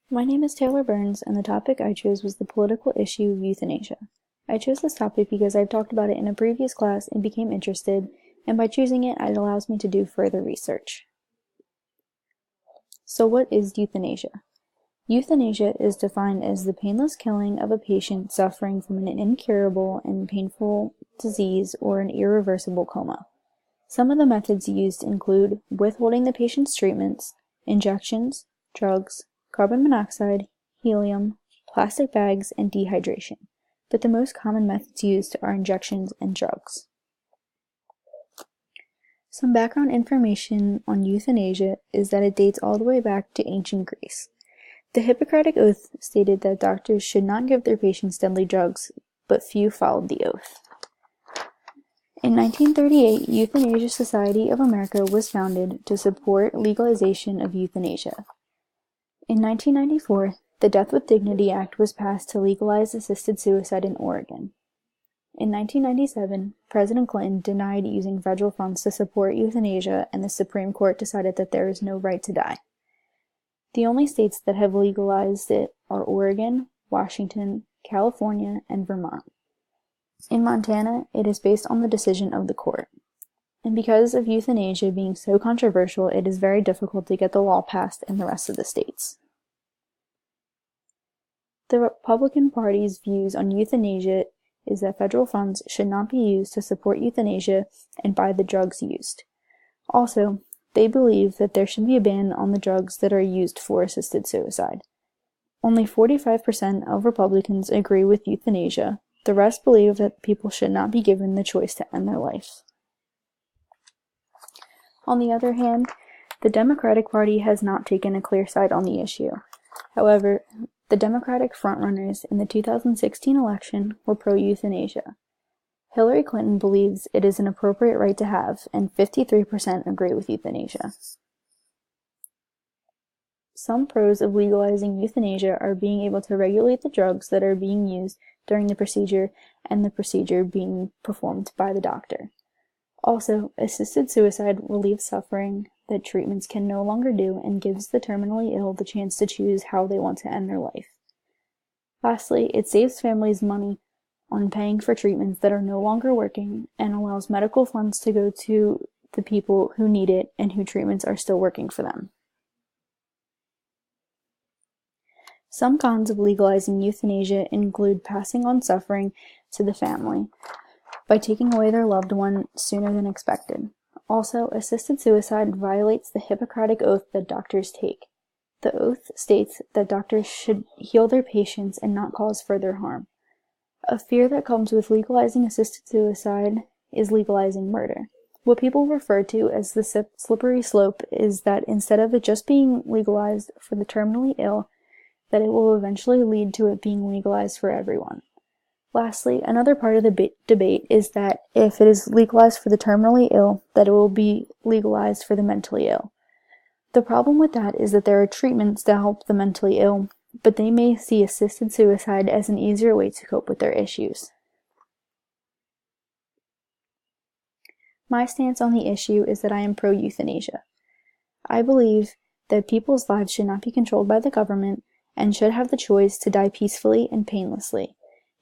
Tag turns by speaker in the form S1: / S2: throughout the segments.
S1: My name is Taylor Burns, and the topic I chose was the political issue of euthanasia. I chose this topic because I've talked about it in a previous class and became interested, and by choosing it, it allows me to do further research. So what is euthanasia? Euthanasia is defined as the painless killing of a patient suffering from an incurable and painful disease or an irreversible coma. Some of the methods used include withholding the patient's treatments, injections, drugs, carbon monoxide, helium, plastic bags, and dehydration, but the most common methods used are injections and drugs. Some background information on euthanasia is that it dates all the way back to ancient Greece. The Hippocratic Oath stated that doctors should not give their patients deadly drugs, but few followed the oath. In 1938, Euthanasia Society of America was founded to support legalization of euthanasia. In 1994, the Death with Dignity Act was passed to legalize assisted suicide in Oregon. In 1997, President Clinton denied using federal funds to support euthanasia, and the Supreme Court decided that there is no right to die. The only states that have legalized it are Oregon, Washington, California, and Vermont. In Montana, it is based on the decision of the court. And because of euthanasia being so controversial, it is very difficult to get the law passed in the rest of the states. The Republican Party's views on euthanasia is that federal funds should not be used to support euthanasia and buy the drugs used. Also, they believe that there should be a ban on the drugs that are used for assisted suicide. Only 45% of Republicans agree with euthanasia. The rest believe that people should not be given the choice to end their life. On the other hand, the Democratic Party has not taken a clear side on the issue. However, the Democratic frontrunners in the 2016 election were pro-euthanasia. Hillary Clinton believes it is an appropriate right to have, and 53% agree with euthanasia. Some pros of legalizing euthanasia are being able to regulate the drugs that are being used during the procedure and the procedure being performed by the doctor. Also, assisted suicide relieves suffering that treatments can no longer do and gives the terminally ill the chance to choose how they want to end their life. Lastly, it saves families money on paying for treatments that are no longer working and allows medical funds to go to the people who need it and whose treatments are still working for them. Some cons of legalizing euthanasia include passing on suffering to the family by taking away their loved one sooner than expected. Also, assisted suicide violates the Hippocratic Oath that doctors take. The oath states that doctors should heal their patients and not cause further harm. A fear that comes with legalizing assisted suicide is legalizing murder. What people refer to as the slippery slope is that instead of it just being legalized for the terminally ill, that it will eventually lead to it being legalized for everyone. Lastly, another part of the debate is that if it is legalized for the terminally ill, that it will be legalized for the mentally ill. The problem with that is that there are treatments to help the mentally ill, but they may see assisted suicide as an easier way to cope with their issues. My stance on the issue is that I am pro-euthanasia. I believe that people's lives should not be controlled by the government and should have the choice to die peacefully and painlessly.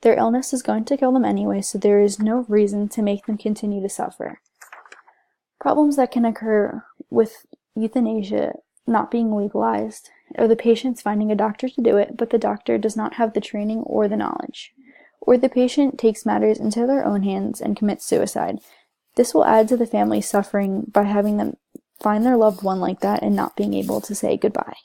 S1: Their illness is going to kill them anyway, so there is no reason to make them continue to suffer. Problems that can occur with euthanasia not being legalized are the patients finding a doctor to do it, but the doctor does not have the training or the knowledge. Or the patient takes matters into their own hands and commits suicide. This will add to the family's suffering by having them find their loved one like that and not being able to say goodbye.